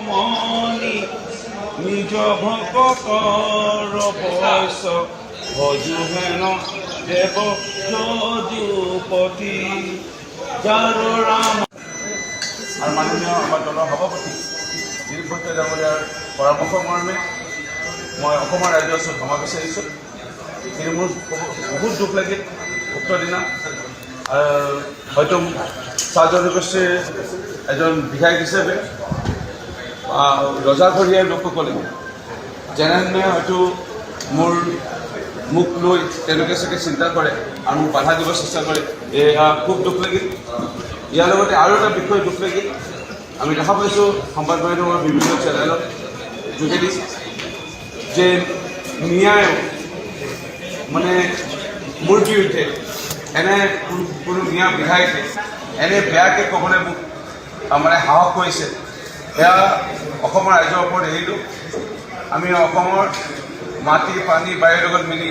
মনি নিজ ভকতৰ বয়স ভজু হেন দেৱ যদুপতি যাৰ ৰাম। আৰু মাননীয় আমাৰ দলৰ সভাপতি দিলীপ ভট্টাচাৰ্য ডাঙৰীয়াৰ পৰামৰ্শ মৰ্মে মই অসমৰ ৰাইজৰ ওচৰত ক্ষমা বিচাৰিছোঁ। কিন্তু মোৰ বহুত দুখ লাগিল উক্ত দিনা। হয়তো চাহ জনগোষ্ঠীৰ এজন বিধায়ক হিচাপে ৰজাঘৰীয়া লোকসকলে যেনেধৰণে হয়তো মোক লৈ তেওঁলোকে চাগে চিন্তা কৰে আৰু মোক বাধা দিব চেষ্টা কৰে, এয়া খুব দুখ লাগিল। ইয়াৰ লগতে আৰু এটা বিষয় দুখ লাগিল, আমি দেখা পাইছোঁ সংবাদ মাধ্যমৰ বিভিন্ন চেনেলত যোগেদি যে ন্যায় মানে মোৰ বিৰুদ্ধে এনে কোনো ন্যায় বিধায়কে এনে বেয়াকৈ ক'বলৈ মোক মানে সাহস কৰিছে। সেয়া অসমৰ ৰাইজৰ ওপৰত এৰিলোঁ। আমি অসমৰ মাটি পানী বায়ুৰ লগত মিলি